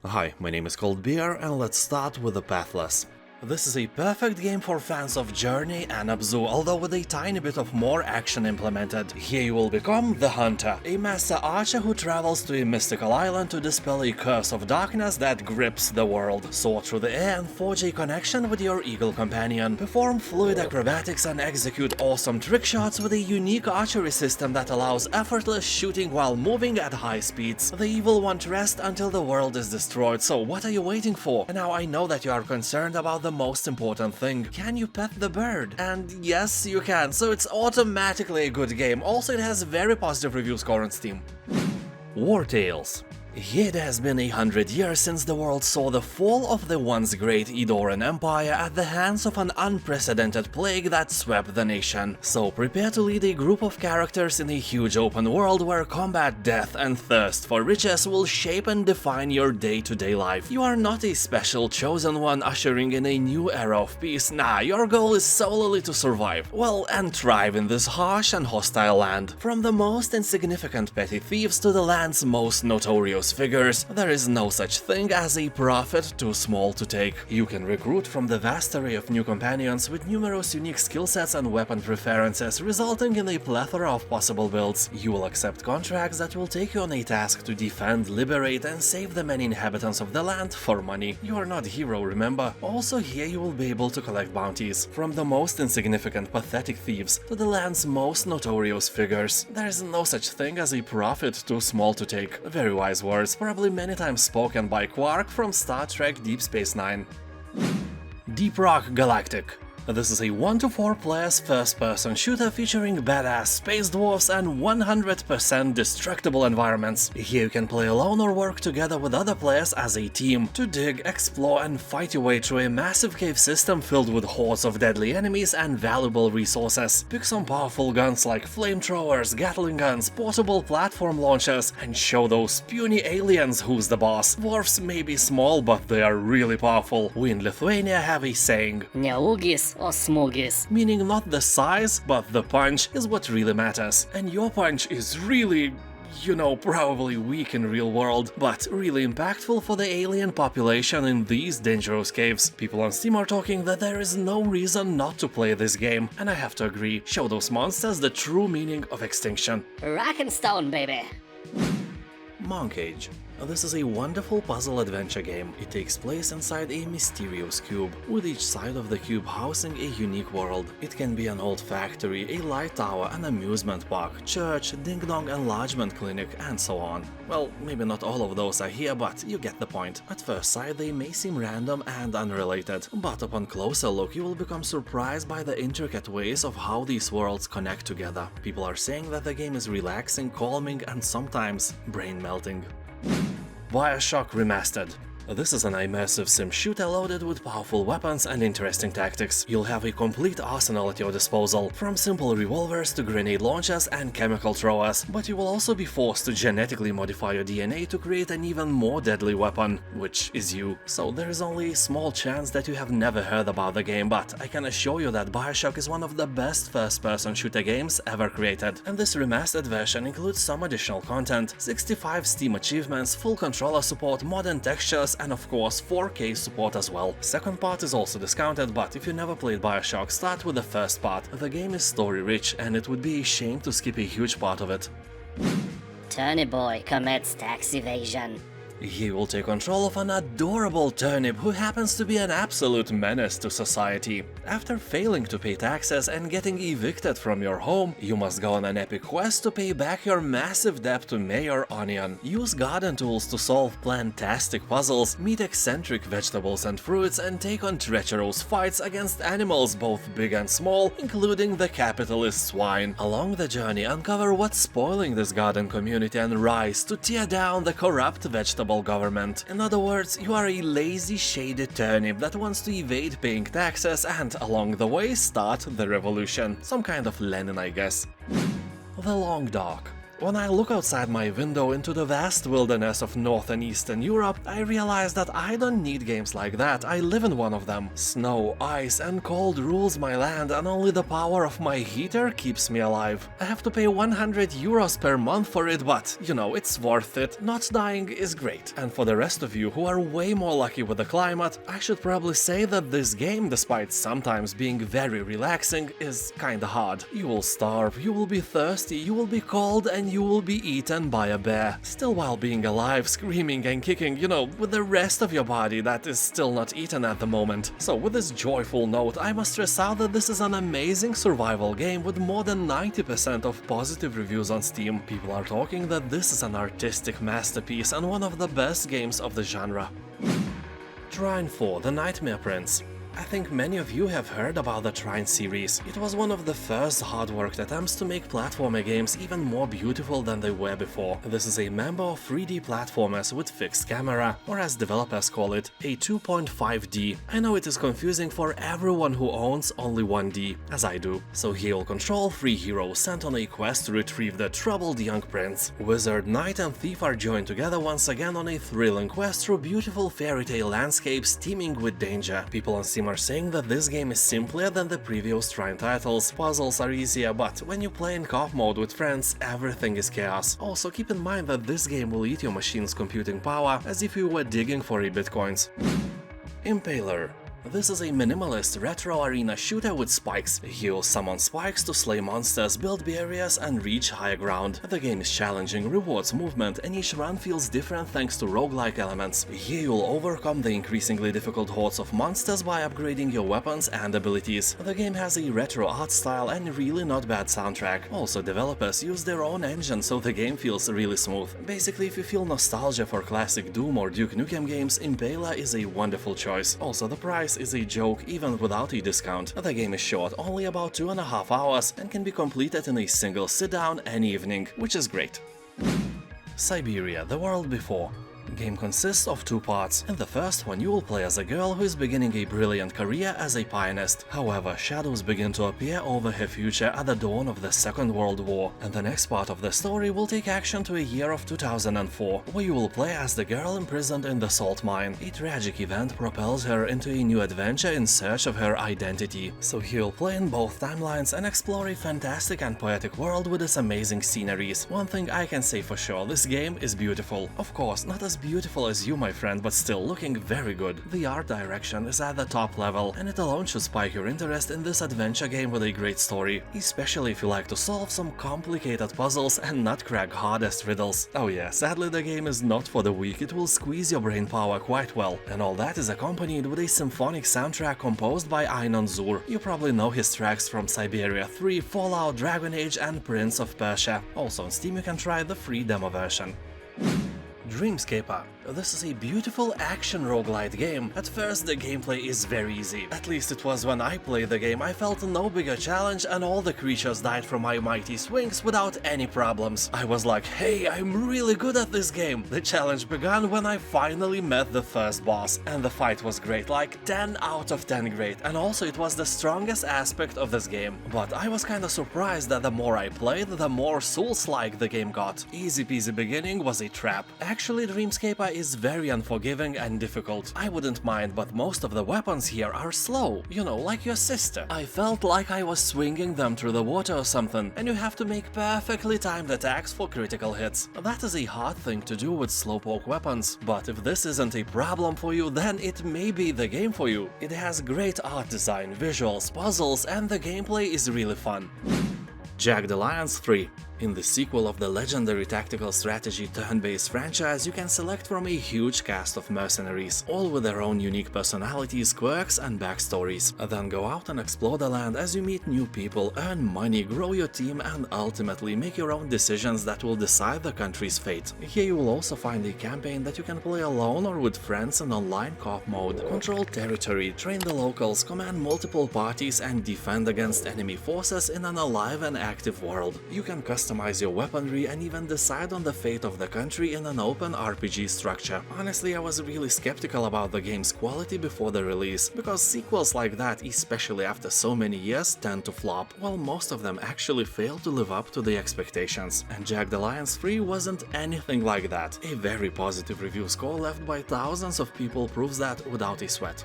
Hi, my name is Cold Beer, and let's start with the Pathless. This is a perfect game for fans of Journey and Abzu, although with a tiny bit of more action implemented. Here you will become the Hunter, a master archer who travels to a mystical island to dispel a curse of darkness that grips the world. Soar through the air and forge a connection with your eagle companion. Perform fluid acrobatics and execute awesome trick shots with a unique archery system that allows effortless shooting while moving at high speeds. The evil won't rest until the world is destroyed, so what are you waiting for? And now I know that you are concerned about the most important thing. Can you pet the bird? And yes, you can, so it's automatically a good game. Also, it has very positive review score on Steam. Wartales. It has been 100 years since the world saw the fall of the once great Edoran Empire at the hands of an unprecedented plague that swept the nation. So prepare to lead a group of characters in a huge open world where combat, death and thirst for riches will shape and define your day-to-day life. You are not a special chosen one ushering in a new era of peace. Nah, your goal is solely to survive. Well, and thrive in this harsh and hostile land. From the most insignificant petty thieves to the land's most notorious figures, there is no such thing as a profit too small to take. You can recruit from the vast array of new companions with numerous unique skill sets and weapon preferences, resulting in a plethora of possible builds. You will accept contracts that will take you on a task to defend, liberate and save the many inhabitants of the land for money. You are not a hero, remember? Also here you will be able to collect bounties. From the most insignificant pathetic thieves to the land's most notorious figures. There is no such thing as a profit too small to take. Very wise words, probably many times spoken by Quark from Star Trek Deep Space Nine. Deep Rock Galactic. This is a 1-to-4 players first-person shooter featuring badass space dwarfs and 100% destructible environments. Here you can play alone or work together with other players as a team to dig, explore and fight your way through a massive cave system filled with hordes of deadly enemies and valuable resources. Pick some powerful guns like flamethrowers, Gatling guns, portable platform launchers, and show those puny aliens who's the boss. Dwarfs may be small, but they are really powerful. We in Lithuania have a saying, Neugis or smugis. Meaning not the size, but the punch is what really matters. And your punch is really, probably weak in real world, but really impactful for the alien population in these dangerous caves. People on Steam are talking that there is no reason not to play this game, and I have to agree, show those monsters the true meaning of extinction. Rock and stone, baby. Moncage. This is a wonderful puzzle adventure game. It takes place inside a mysterious cube, with each side of the cube housing a unique world. It can be an old factory, a light tower, an amusement park, church, ding-dong enlargement clinic, and so on. Well, maybe not all of those are here, but you get the point. At first sight they may seem random and unrelated, but upon closer look you will become surprised by the intricate ways of how these worlds connect together. People are saying that the game is relaxing, calming, and sometimes brain-melting. BioShock Remastered. This is an immersive sim shooter loaded with powerful weapons and interesting tactics. You'll have a complete arsenal at your disposal, from simple revolvers to grenade launchers and chemical throwers, but you will also be forced to genetically modify your DNA to create an even more deadly weapon, which is you. So there is only a small chance that you have never heard about the game, but I can assure you that BioShock is one of the best first-person shooter games ever created. And this remastered version includes some additional content, 65 Steam achievements, full controller support, modern textures, and of course 4K support as well. Second part is also discounted, but if you never played BioShock, start with the first part. The game is story-rich and it would be a shame to skip a huge part of it. Turnip boy commits tax evasion. He will take control of an adorable turnip who happens to be an absolute menace to society. After failing to pay taxes and getting evicted from your home, you must go on an epic quest to pay back your massive debt to Mayor Onion. Use garden tools to solve plantastic puzzles, meet eccentric vegetables and fruits, and take on treacherous fights against animals both big and small, including the capitalist swine. Along the journey, uncover what's spoiling this garden community and rise to tear down the corrupt vegetable government. In other words, you are a lazy, shady turnip that wants to evade paying taxes and, along the way, start the revolution. Some kind of Lenin, I guess. The Long Dark. When I look outside my window into the vast wilderness of North and Eastern Europe, I realize that I don't need games like that, I live in one of them. Snow, ice and cold rules my land, and only the power of my heater keeps me alive. I have to pay 100 euros per month for it, but, you know, it's worth it. Not dying is great. And for the rest of you who are way more lucky with the climate, I should probably say that this game, despite sometimes being very relaxing, is kinda hard. You will starve, you will be thirsty, you will be cold, and you will be eaten by a bear. Still while being alive, screaming and kicking, you know, with the rest of your body that is still not eaten at the moment. So with this joyful note, I must stress out that this is an amazing survival game with more than 90% of positive reviews on Steam. People are talking that this is an artistic masterpiece and one of the best games of the genre. Trine 4: The Nightmare Prince. I think many of you have heard about the Trine series. It was one of the first hard-worked attempts to make platformer games even more beautiful than they were before. This is a member of 3D platformers with fixed camera, or as developers call it, a 2.5D. I know it is confusing for everyone who owns only 1D, as I do. So here you'll control 3 heroes sent on a quest to retrieve the troubled young prince. Wizard, knight and thief are joined together once again on a thrilling quest through beautiful fairy tale landscapes teeming with danger. People on Steam are saying that this game is simpler than the previous Trine titles. Puzzles are easier, but when you play in co-op mode with friends, everything is chaos. Also keep in mind that this game will eat your machine's computing power as if you were digging for bitcoins. Impaler. This is a minimalist retro arena shooter with spikes. You'll summon spikes to slay monsters, build barriers and reach higher ground. The game is challenging, rewards movement, and each run feels different thanks to roguelike elements. Here you'll overcome the increasingly difficult hordes of monsters by upgrading your weapons and abilities. The game has a retro art style and really not bad soundtrack. Also, developers use their own engine, so the game feels really smooth. Basically, if you feel nostalgia for classic Doom or Duke Nukem games, Impaler is a wonderful choice. Also, the price is a joke even without a discount. The game is short, only about 2.5 hours, and can be completed in a single sit-down any evening, which is great. Syberia: The World Before. The game consists of 2 parts. In the first one, you will play as a girl who is beginning a brilliant career as a pianist. However, shadows begin to appear over her future at the dawn of the Second World War, and the next part of the story will take action to a year of 2004, where you will play as the girl imprisoned in the salt mine. A tragic event propels her into a new adventure in search of her identity. So you'll play in both timelines and explore a fantastic and poetic world with its amazing sceneries. One thing I can say for sure, this game is beautiful. Of course, not as beautiful as you, my friend, but still looking very good. The art direction is at the top level, and it alone should spike your interest in this adventure game with a great story, especially if you like to solve some complicated puzzles and not crack hardest riddles. Oh yeah, sadly the game is not for the weak, it will squeeze your brain power quite well, and all that is accompanied with a symphonic soundtrack composed by Einon Zur. You probably know his tracks from Syberia 3, Fallout, Dragon Age and Prince of Persia. Also on Steam you can try the free demo version. Dreamscaper. This is a beautiful action roguelite game. At first the gameplay is very easy. At least it was when I played the game. I felt no bigger challenge and all the creatures died from my mighty swings without any problems. I was like, hey, I'm really good at this game. The challenge began when I finally met the first boss, and the fight was great, like 10 out of 10 great, and also it was the strongest aspect of this game. But I was kinda surprised that the more I played, the more Souls-like the game got. Easy peasy beginning was a trap. Actually, Dreamscaper is very unforgiving and difficult. I wouldn't mind, but most of the weapons here are slow, you know, like your sister. I felt like I was swinging them through the water or something, and you have to make perfectly timed attacks for critical hits. That is a hard thing to do with slowpoke weapons, but if this isn't a problem for you, then it may be the game for you. It has great art design, visuals, puzzles, and the gameplay is really fun. Jagged Alliance 3. In the sequel of the legendary tactical strategy turn-based franchise, you can select from a huge cast of mercenaries, all with their own unique personalities, quirks and backstories. Then go out and explore the land as you meet new people, earn money, grow your team and ultimately make your own decisions that will decide the country's fate. Here you will also find a campaign that you can play alone or with friends in online co-op mode. Control territory, train the locals, command multiple parties and defend against enemy forces in an alive and active world. You can customize customize your weaponry, and even decide on the fate of the country in an open RPG structure. Honestly, I was really skeptical about the game's quality before the release, because sequels like that, especially after so many years, tend to flop, while most of them actually fail to live up to the expectations. And Jagged Alliance 3 wasn't anything like that. A very positive review score left by thousands of people proves that without a sweat.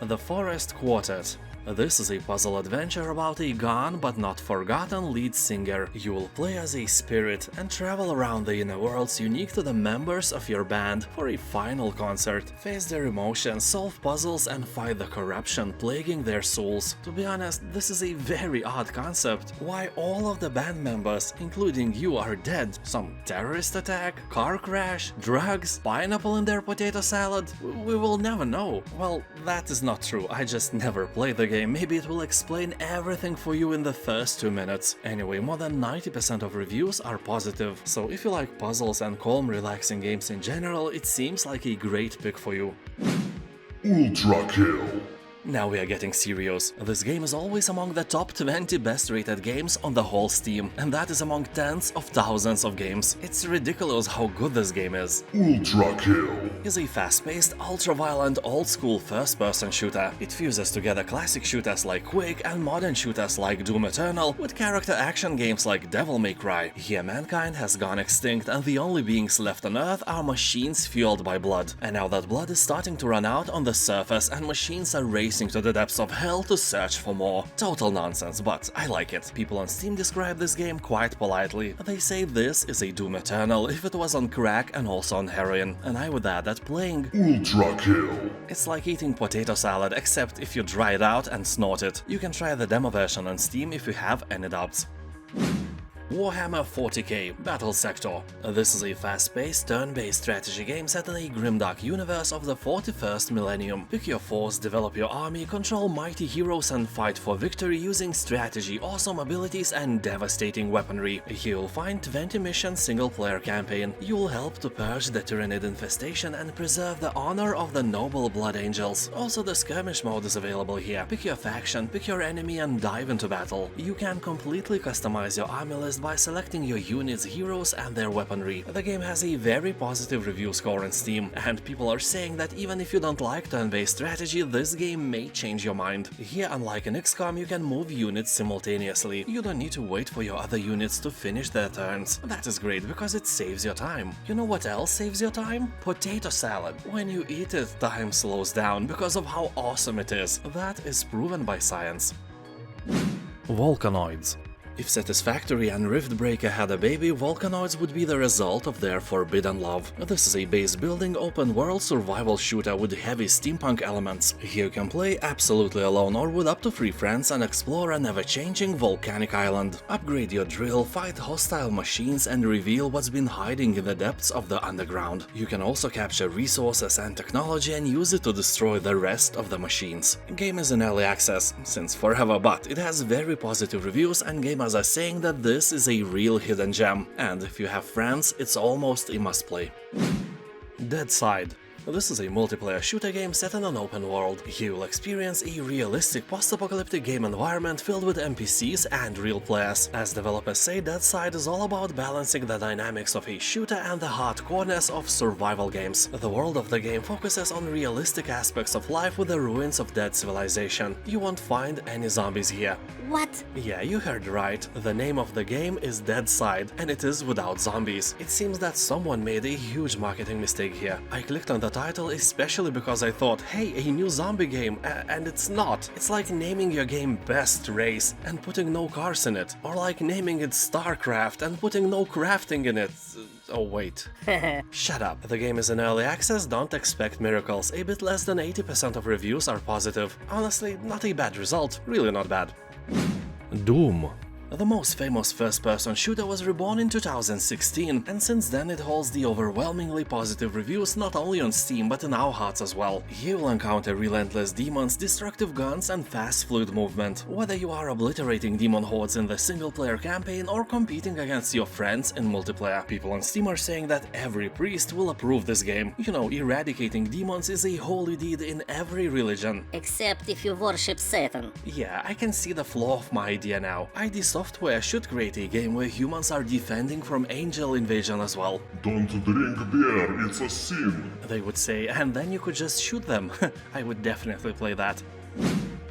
The Forest Quartet. This is a puzzle adventure about a gone but not forgotten lead singer. You will play as a spirit and travel around the inner worlds unique to the members of your band for a final concert. Face their emotions, solve puzzles, and fight the corruption plaguing their souls. To be honest, this is a very odd concept. Why all of the band members, including you, are dead? Some terrorist attack? Car crash? Drugs? Pineapple in their potato salad? We will never know. Well, that is not true. I just never played the game. Maybe it will explain everything for you in the first 2 minutes. Anyway, more than 90% of reviews are positive, so if you like puzzles and calm, relaxing games in general, it seems like a great pick for you. ULTRAKILL. Now we are getting serious. This game is always among the top 20 best rated games on the whole Steam, and that is among tens of thousands of games. It's ridiculous how good this game is. ULTRAKILL is a fast-paced, ultra-violent, old-school first-person shooter. It fuses together classic shooters like Quake and modern shooters like Doom Eternal with character action games like Devil May Cry. Here mankind has gone extinct and the only beings left on Earth are machines fueled by blood. And now that blood is starting to run out on the surface and machines are racing to the depths of hell to search for more. Total nonsense, but I like it. People on Steam describe this game quite politely. They say this is a Doom Eternal if it was on crack and also on heroin. And I would add that playing ULTRAKILL it's like eating potato salad, except if you dry it out and snort it. You can try the demo version on Steam if you have any doubts. Warhammer 40k Battlesector. This is a fast-paced, turn-based strategy game set in a grimdark universe of the 41st millennium. Pick your force, develop your army, control mighty heroes and fight for victory using strategy, awesome abilities and devastating weaponry. Here you'll find 20-mission single-player campaign. You will help to purge the Tyrannid infestation and preserve the honor of the noble Blood Angels. Also the skirmish mode is available here. Pick your faction, pick your enemy and dive into battle. You can completely customize your army list by selecting your units, heroes and their weaponry. The game has a very positive review score on Steam, and people are saying that even if you don't like turn-based strategy, this game may change your mind. Here, unlike in XCOM, you can move units simultaneously. You don't need to wait for your other units to finish their turns. That is great because it saves your time. You know what else saves your time? Potato salad. When you eat it, time slows down because of how awesome it is. That is proven by science. Volcanoids. If Satisfactory and Riftbreaker had a baby, Volcanoids would be the result of their forbidden love. This is a base-building, open-world survival shooter with heavy steampunk elements. Here you can play absolutely alone or with up to 3 friends and explore an ever-changing volcanic island. Upgrade your drill, fight hostile machines and reveal what's been hiding in the depths of the underground. You can also capture resources and technology and use it to destroy the rest of the machines. Game is in early access since forever, but it has very positive reviews and gamers are saying that this is a real hidden gem, and if you have friends, it's almost a must-play. Deadside. This is a multiplayer shooter game set in an open world. Here you'll experience a realistic post-apocalyptic game environment filled with NPCs and real players. As developers say, Deadside is all about balancing the dynamics of a shooter and the hardcoreness of survival games. The world of the game focuses on realistic aspects of life with the ruins of dead civilization. You won't find any zombies here. What? Yeah, you heard right. The name of the game is Deadside, and it is without zombies. It seems that someone made a huge marketing mistake here. I clicked on the title especially because I thought, hey, a new zombie game, and it's not. It's like naming your game Best Race and putting no cars in it, or like naming it StarCraft and putting no crafting in it. Oh wait. Shut up. The game is in early access, don't expect miracles. A bit less than 80% of reviews are positive. Honestly, not a bad result, really not bad. Doom. The most famous first-person shooter was reborn in 2016, and since then it holds the overwhelmingly positive reviews not only on Steam but in our hearts as well. Here you'll encounter relentless demons, destructive guns and fast fluid movement. Whether you are obliterating demon hordes in the single-player campaign or competing against your friends in multiplayer, people on Steam are saying that every priest will approve this game. You know, eradicating demons is a holy deed in every religion. Except if you worship Satan. Yeah, I can see the flaw of my idea now. ID Software Software should create a game where humans are defending from angel invasion as well. Don't drink beer, it's a sin. They would say, and then you could just shoot them. I would definitely play that.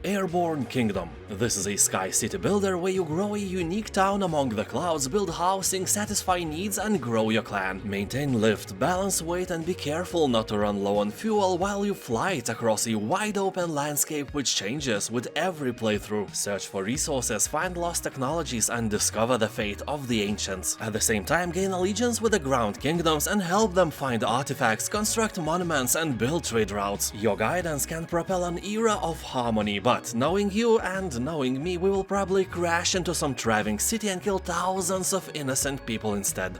Airborne Kingdom. This is a sky city builder where you grow a unique town among the clouds, build housing, satisfy needs and grow your clan. Maintain lift, balance weight and be careful not to run low on fuel while you fly across a wide open landscape which changes with every playthrough. Search for resources, find lost technologies and discover the fate of the ancients. At the same time, gain allegiance with the ground kingdoms and help them find artifacts, construct monuments and build trade routes. Your guidance can propel an era of harmony, but knowing you and knowing me, we will probably crash into some thriving city and kill thousands of innocent people instead.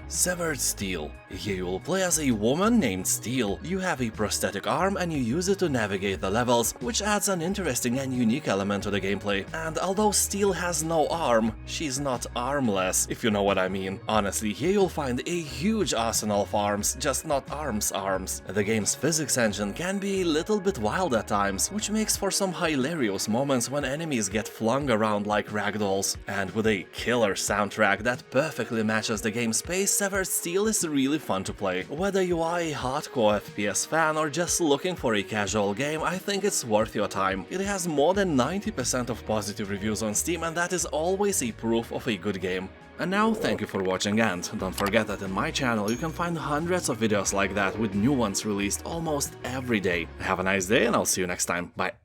Severed Steel. Here you will play as a woman named Steel. You have a prosthetic arm and you use it to navigate the levels, which adds an interesting and unique element to the gameplay. And although Steel has no arm, she's not armless, if you know what I mean. Honestly, here you'll find a huge arsenal of arms, just not arms. The game's physics engine can be a little bit wild at times, which makes for some hilarious moments when enemies get flung around like ragdolls. And with a killer soundtrack that perfectly matches the game's pace, Severed Steel is really fun to play. Whether you are a hardcore FPS fan or just looking for a casual game, I think it's worth your time. It has more than 90% of positive reviews on Steam, and that is always a proof of a good game. And now, thank you for watching, and don't forget that in my channel you can find hundreds of videos like that with new ones released almost every day. Have a nice day and I'll see you next time. Bye.